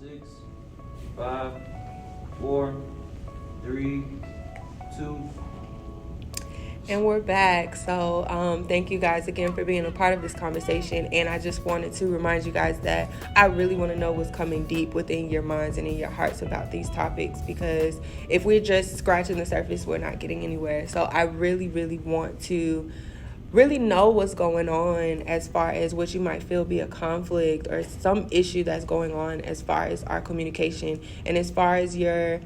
6, 5, 4, 3, 2. And we're back. So thank you guys again for being a part of this conversation. And I just wanted to remind you guys that I really want to know what's coming deep within your minds and in your hearts about these topics, because if we're just scratching the surface, we're not getting anywhere. So I really, really want to really know what's going on as far as what you might feel be a conflict or some issue that's going on as far as our communication and as far as your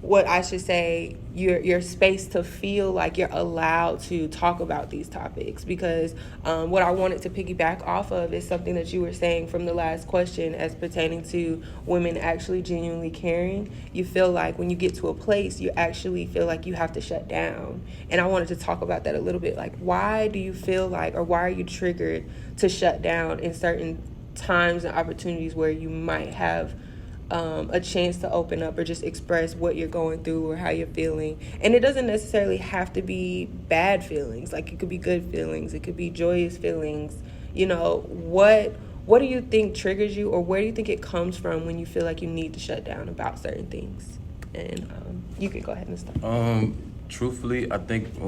what I should say, your space to feel like you're allowed to talk about these topics. Because what I wanted to piggyback off of is something that you were saying from the last question as pertaining to women actually genuinely caring. You feel like when you get to a place, you actually feel like you have to shut down. And I wanted to talk about that a little bit. Like, why do you feel like, or why are you triggered to shut down in certain times and opportunities where you might have a chance to open up or just express what you're going through or how you're feeling? And it doesn't necessarily have to be bad feelings. Like, it could be good feelings, it could be joyous feelings. You know, what do you think triggers you, or where do you think it comes from when you feel like you need to shut down about certain things? And you can go ahead and start. Truthfully, I think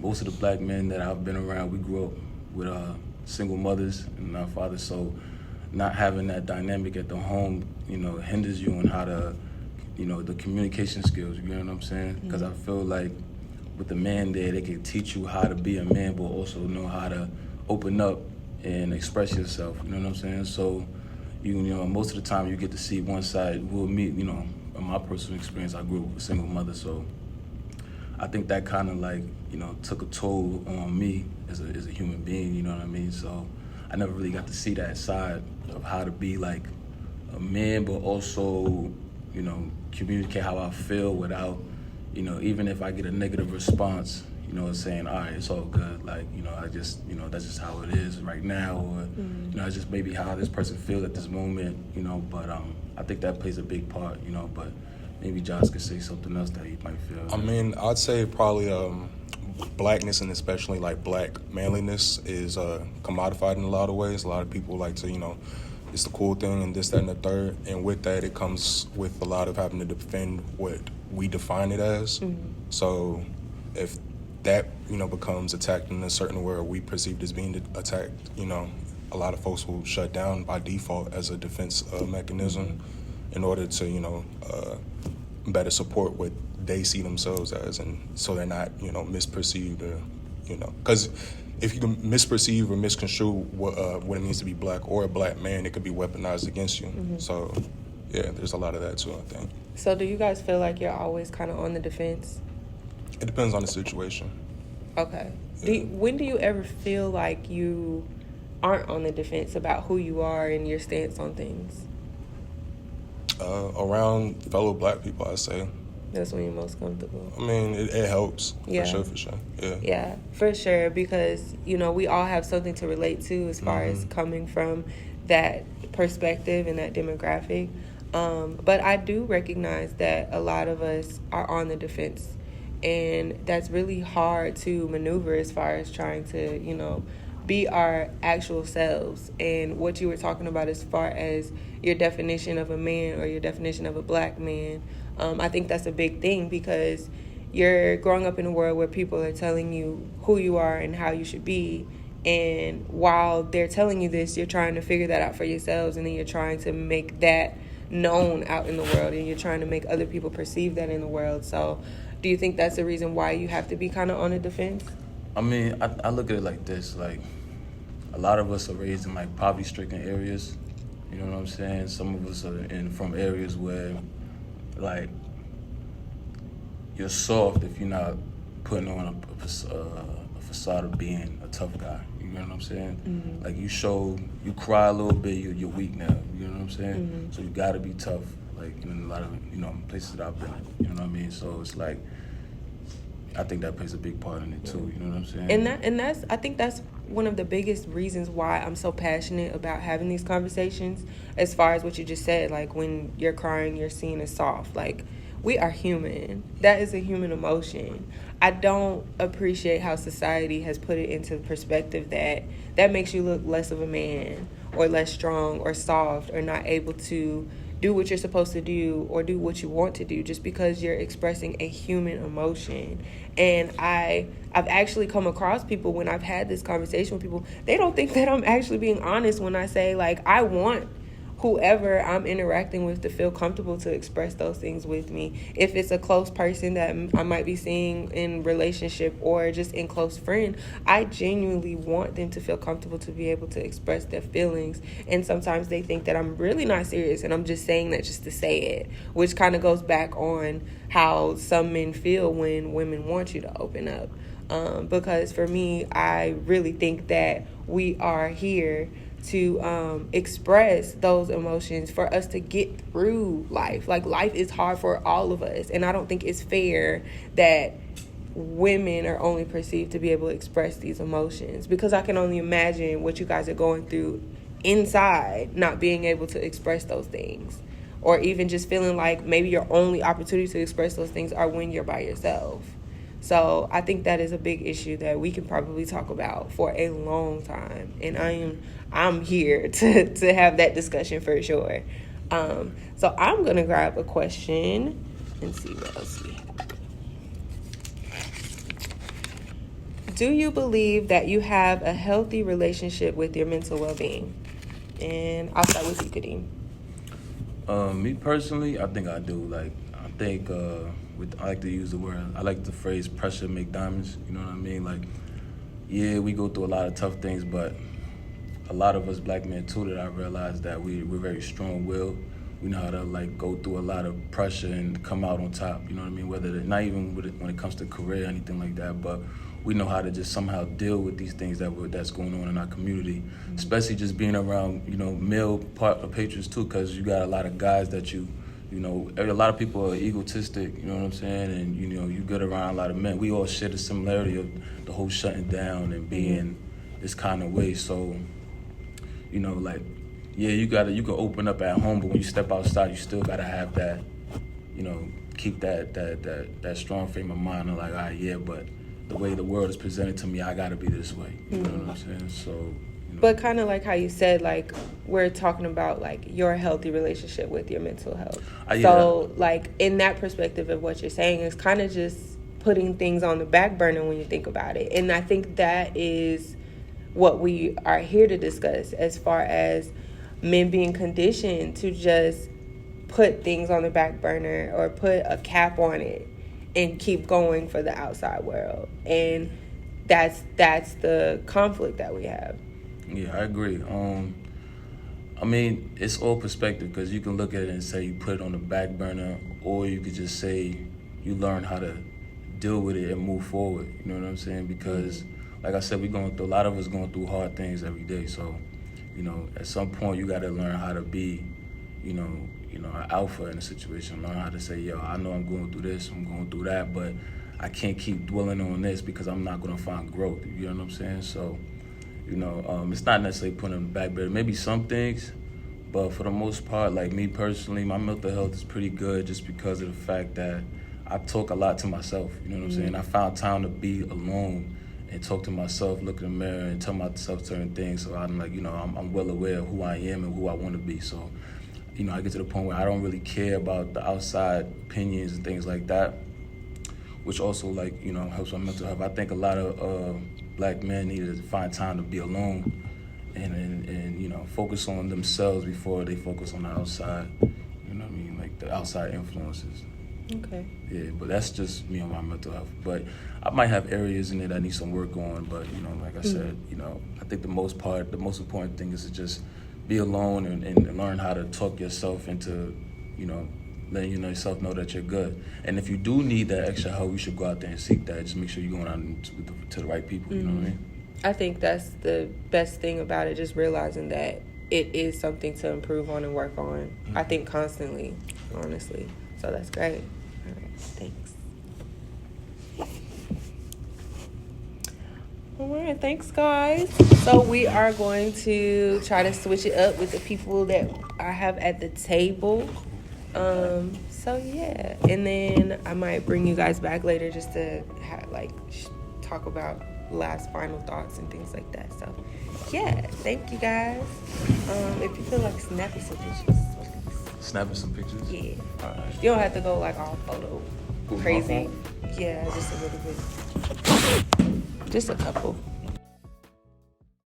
most of the black men that I've been around, we grew up with single mothers and our fathers, so not having that dynamic at the home, hinders you on how to, the communication skills, you know what I'm saying? Because I feel like with the man there, they can teach you how to be a man, but also know how to open up and express yourself, you know what I'm saying? So, most of the time you get to see one side. Well, me, in my personal experience, I grew up with a single mother, so I think that kind of took a toll on me as a human being, you know what I mean? So I never really got to see that side of how to be like a man, but also, communicate how I feel without, even if I get a negative response, saying, all right, it's all good. Like, I just, that's just how it is right now. Or, it's just maybe how this person feels at this moment, but I think that plays a big part, but maybe Josh could say something else that he might feel. I mean, I'd say probably blackness, and especially like black manliness, is commodified in a lot of ways. A lot of people like to, it's the cool thing and this, that, and the third. And with that, it comes with a lot of having to defend what we define it as. So if that, becomes attacked in a certain way, or we perceived as being attacked, a lot of folks will shut down by default as a defense mechanism in order to, better support what they see themselves as, and so they're not, misperceived, or, because if you can misperceive or misconstrue what it means to be black or a black man, it could be weaponized against you. So, yeah, there's a lot of that too, I think. So do you guys feel like you're always kind of on the defense? It depends on the situation. Okay. Yeah. When do you ever feel like you aren't on the defense about who you are and your stance on things? Around fellow black people, I say. That's when you're most comfortable. I mean, it helps. Yeah. For sure. Yeah. Yeah, for sure, because, we all have something to relate to as far as coming from that perspective and that demographic. But I do recognize that a lot of us are on the defense, and that's really hard to maneuver as far as trying to, be our actual selves. And what you were talking about as far as your definition of a man or your definition of a black man, I think that's a big thing, because you're growing up in a world where people are telling you who you are and how you should be. And while they're telling you this, you're trying to figure that out for yourselves, and then you're trying to make that known out in the world, and you're trying to make other people perceive that in the world. So do you think that's the reason why you have to be kind of on the defense? I mean, I look at it like this, like, a lot of us are raised in like poverty-stricken areas, you know what I'm saying? Some of us are from areas where, like, you're soft if you're not putting on a facade of being a tough guy, you know what I'm saying? Like, you cry a little bit, you're weak now, you know what I'm saying? So you gotta be tough, like, in a lot of, places that I've been, you know what I mean? So it's like, I think that plays a big part in it too, you know what I'm saying? And that's I think that's one of the biggest reasons why I'm so passionate about having these conversations, as far as what you just said, like, when you're crying, you're seen as soft. Like, we are human. That is a human emotion. I don't appreciate how society has put it into perspective that that makes you look less of a man or less strong or soft or not able to do what you're supposed to do or do what you want to do just because you're expressing a human emotion. And I've actually come across people when I've had this conversation with people, they don't think that I'm actually being honest when I say, like, I want whoever I'm interacting with to feel comfortable to express those things with me. If it's a close person that I might be seeing in relationship or just in close friend, I genuinely want them to feel comfortable to be able to express their feelings. And sometimes they think that I'm really not serious and I'm just saying that just to say it, which kind of goes back on how some men feel when women want you to open up. Because for me, I really think that we are here to express those emotions for us to get through life. Like, life is hard for all of us, and I don't think it's fair that women are only perceived to be able to express these emotions, because I can only imagine what you guys are going through inside, not being able to express those things, or even just feeling like maybe your only opportunity to express those things are when you're by yourself. So I think that is a big issue that we can probably talk about for a long time, and I'm here to have that discussion for sure. So I'm gonna grab a question and see what else we have. Do you believe that you have a healthy relationship with your mental well-being? And I'll start with you, Kadeem. Me personally, I think I do. Like, I think I like to use I like the phrase pressure make diamonds. You know what I mean? Like, yeah, we go through a lot of tough things, but a lot of us black men too, that I realize that we're very strong-willed. We know how to, like, go through a lot of pressure and come out on top. You know what I mean? Not even when it comes to career or anything like that, but we know how to just somehow deal with these things that's going on in our community, especially just being around, male patriots too, because you got a lot of guys that a lot of people are egotistic, you know what I'm saying? And, you get around a lot of men. We all share the similarity of the whole shutting down and being this kind of way. So, you can open up at home, but when you step outside, you still got to have that, keep that strong frame of mind. And like, all right, yeah, but the way the world is presented to me, I got to be this way. You know what I'm saying? So. But kind of like how you said, like, we're talking about, like, your healthy relationship with your mental health. So, like, in that perspective of what you're saying, is kind of just putting things on the back burner when you think about it. And I think that is what we are here to discuss, as far as men being conditioned to just put things on the back burner or put a cap on it and keep going for the outside world. And that's the conflict that we have. Yeah, I agree. I mean, it's all perspective, because you can look at it and say you put it on the back burner, or you could just say you learn how to deal with it and move forward. You know what I'm saying? Because, like I said, a lot of us going through hard things every day. So, at some point you got to learn how to be, an alpha in a situation. Learn how to say, yo, I know I'm going through this, I'm going through that, but I can't keep dwelling on this because I'm not going to find growth. You know what I'm saying? So, it's not necessarily putting on the back burner. Maybe some things, but for the most part, like me personally, my mental health is pretty good just because of the fact that I talk a lot to myself. You know what I'm saying? I found time to be alone and talk to myself, look in the mirror, and tell myself certain things. So I'm like, I'm well aware of who I am and who I want to be. So, I get to the point where I don't really care about the outside opinions and things like that, which also, like, helps my mental health. I think a lot of black men need to find time to be alone and focus on themselves before they focus on the outside. You know what I mean? Like the outside influences. Okay. Yeah, but that's just me on my mental health. But I might have areas in it I need some work on. But like I said, I think the most important thing is to just be alone and learn how to talk yourself into, letting yourself know that you're good. And if you do need that extra help, you should go out there and seek that. Just make sure you're going out to the right people. You know what I mean? I think that's the best thing about it, just realizing that it is something to improve on and work on. I think constantly, honestly. So that's great. All right, thanks. All right, thanks, guys. So we are going to try to switch it up with the people that I have at the table. So yeah, and then I might bring you guys back later just to talk about last final thoughts and things like that. So yeah, thank you guys. If you feel like snapping some pictures, please. Snapping some pictures? Yeah. All right. You don't have to go like all photo With my crazy. phone? Yeah, just a little bit. Just a couple.